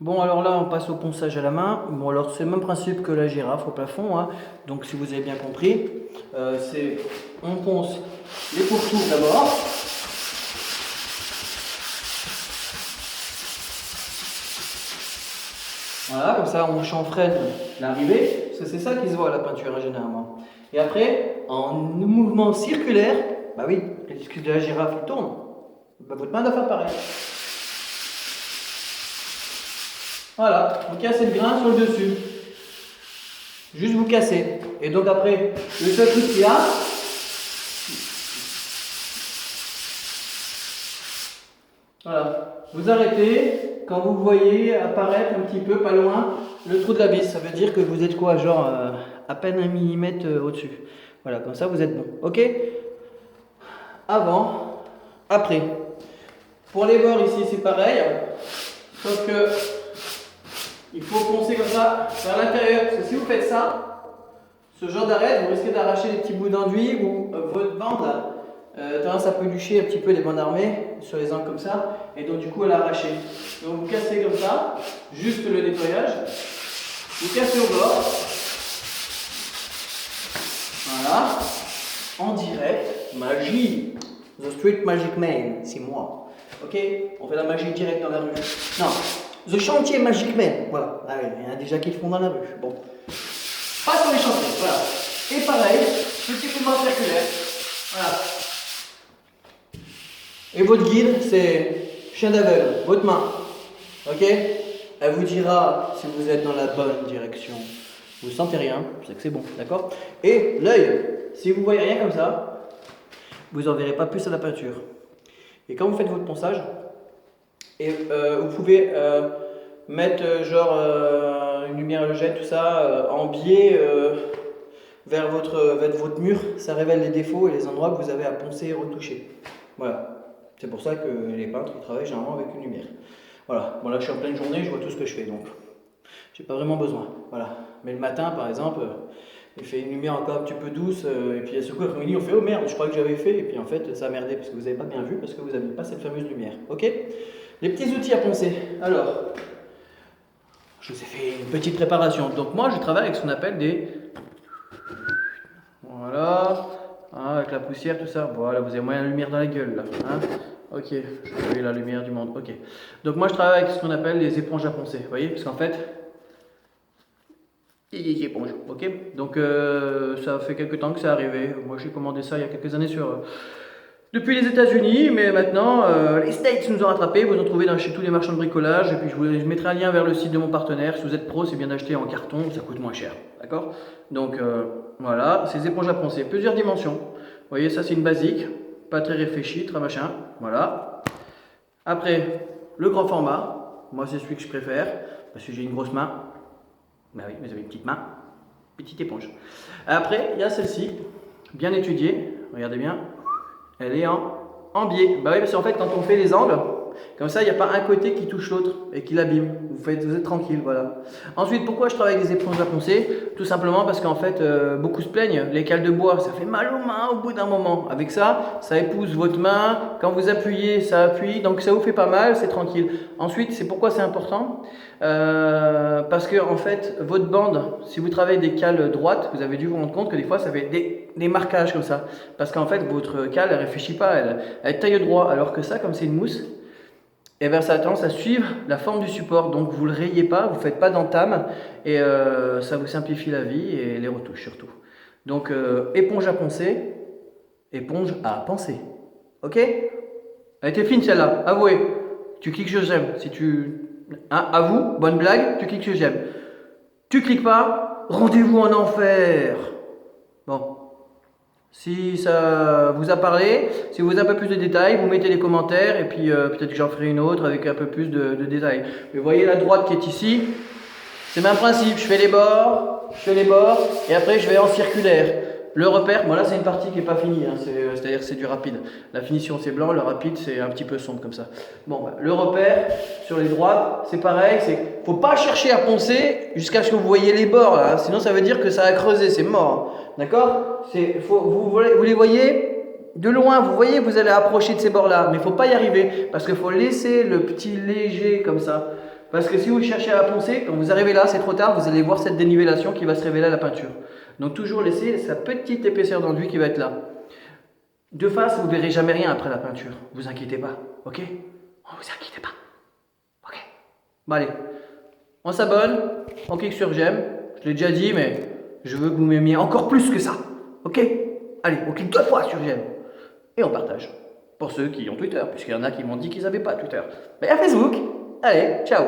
Bon, alors là, on passe au ponçage à la main. Bon, alors c'est le même principe que la girafe au plafond, hein. Donc, si vous avez bien compris, on ponce les pourtours d'abord. Voilà, comme ça, on chanfreine l'arrivée. Parce que c'est ça qui se voit à la peinture, hein, généralement. Et après, en mouvement circulaire, bah oui, les disques de la girafe, ils tournent. Bah, votre main doit faire pareil. Voilà, vous cassez le grain sur le dessus. Juste vous cassez. Et donc après, le seul truc qu'il y a, voilà, vous arrêtez quand vous voyez apparaître un petit peu, pas loin, le trou de la vis. Ça veut dire que vous êtes quoi, genre à peine 1 mm au-dessus. Voilà, comme ça vous êtes bon. Ok? Avant, après. Pour les bords ici, c'est pareil. Sauf que il faut poncer comme ça vers l'intérieur. Parce que si vous faites ça, ce genre d'arrêt, vous risquez d'arracher des petits bouts d'enduit ou votre bande tendance à pelucher un petit peu les bandes armées sur les angles comme ça, et donc du coup elle arracher. Donc vous cassez comme ça, juste le nettoyage, vous cassez au bord, voilà, en direct, magie, The Street Magic Man, c'est moi. Ok, on fait la magie directe dans la rue. Non, The Chantier Magic Man, voilà, allez, il y en a déjà qui le font dans la rue. Bon, pas sur les chantiers, voilà. Et pareil, petit mouvement circulaire, voilà. Et votre guide, c'est chien d'aveugle, votre main. Ok? Elle vous dira si vous êtes dans la bonne direction. Vous ne sentez rien, c'est que c'est bon, d'accord? Et l'œil, si vous voyez rien comme ça, vous n'en verrez pas plus à la peinture. Et quand vous faites votre ponçage, vous pouvez mettre une lumière halogène, tout ça, en biais vers votre mur. Ça révèle les défauts et les endroits que vous avez à poncer et retoucher. Voilà. C'est pour ça que les peintres ils travaillent généralement avec une lumière. Voilà, bon là je suis en pleine journée, je vois tout ce que je fais donc j'ai pas vraiment besoin. Voilà. Mais le matin par exemple, il fait une lumière encore un petit peu douce et puis à ce coup après-midi on fait oh merde, je crois que j'avais fait et puis en fait ça a merdé parce que vous n'avez pas bien vu parce que vous n'avez pas cette fameuse lumière. Ok? Les petits outils à poncer. Alors, je vous ai fait une petite préparation. Donc moi je travaille avec ce qu'on appelle des. Voilà. Hein, avec la poussière, tout ça. Voilà, vous avez moyen de lumière dans la gueule là. Hein, ok, je vais la lumière du monde. Ok. Donc moi je travaille avec ce qu'on appelle les éponges à poncer. Vous voyez, parce qu'en fait, éponge. Ok. Donc ça fait quelques temps que c'est arrivé. Moi j'ai commandé ça il y a quelques années depuis les États-Unis, mais maintenant les States nous ont rattrapés. Vous en trouvez chez tous les marchands de bricolage. Et puis je mettrai un lien vers le site de mon partenaire. Si vous êtes pro, c'est bien d'acheter en carton, ça coûte moins cher. D'accord? Donc voilà, ces éponges à poncer, plusieurs dimensions. Vous voyez, ça c'est une basique, pas très réfléchie, très machin. Voilà. Après, le grand format. Moi c'est celui que je préfère parce que j'ai une grosse main. Ben oui, vous avez une petite main, petite éponge. Après, il y a celle-ci, bien étudiée. Regardez bien. Elle est en biais. Bah oui, parce qu'en fait, quand on fait les angles, comme ça, il n'y a pas un côté qui touche l'autre et qui l'abîme. Vous êtes tranquille, voilà. Ensuite, pourquoi je travaille avec des éponges à poncer? Tout simplement parce qu'en fait, beaucoup se plaignent. Les cales de bois, ça fait mal aux mains au bout d'un moment. Avec ça, ça épouse votre main. Quand vous appuyez, ça appuie. Donc ça vous fait pas mal, c'est tranquille. Ensuite, c'est pourquoi c'est important. Parce que en fait, votre bande, si vous travaillez des cales droites, vous avez dû vous rendre compte que des fois, ça fait des marquages comme ça. Parce qu'en fait, votre cale, elle réfléchit pas, elle taille droit. Alors que ça, comme c'est une mousse, et bien ça a tendance à suivre la forme du support. Donc vous ne le rayez pas, vous ne faites pas d'entame et ça vous simplifie la vie et les retouches surtout. Donc éponge à poncer, éponge à penser. Ok? Elle était fine celle-là, avouez. Tu cliques sur j'aime. Si tu. Hein, avoue, bonne blague, tu cliques sur j'aime. Tu cliques pas, rendez-vous en enfer. Bon. Si ça vous a parlé, si vous voulez un peu plus de détails, vous mettez les commentaires et puis peut-être que j'en ferai une autre avec un peu plus de détails. Mais vous voyez la droite qui est ici, c'est le même principe. Je fais les bords et après je vais en circulaire. Le repère, bon là c'est une partie qui n'est pas finie, hein, c'est-à-dire que c'est du rapide. La finition c'est blanc, le rapide c'est un petit peu sombre comme ça. Bon, bah, le repère sur les droites, c'est pareil, faut pas chercher à poncer jusqu'à ce que vous voyez les bords là, hein, sinon ça veut dire que ça a creusé, c'est mort. D'accord? Vous les voyez de loin, vous voyez, vous allez approcher de ces bords là, mais il ne faut pas y arriver parce qu'il faut laisser le petit léger comme ça. Parce que si vous cherchez à poncer, quand vous arrivez là, c'est trop tard, vous allez voir cette dénivellation qui va se révéler à la peinture. Donc toujours laisser sa petite épaisseur d'enduit qui va être là. De face, vous ne verrez jamais rien après la peinture. Vous inquiétez pas, ok? Oh, vous inquiétez pas, ok? Bon allez, on s'abonne, on clique sur j'aime. Je l'ai déjà dit, mais je veux que vous m'aimiez encore plus que ça, ok? Allez, on clique 2 fois sur j'aime. Et on partage. Pour ceux qui ont Twitter, puisqu'il y en a qui m'ont dit qu'ils n'avaient pas Twitter. Mais à Facebook, allez, ciao!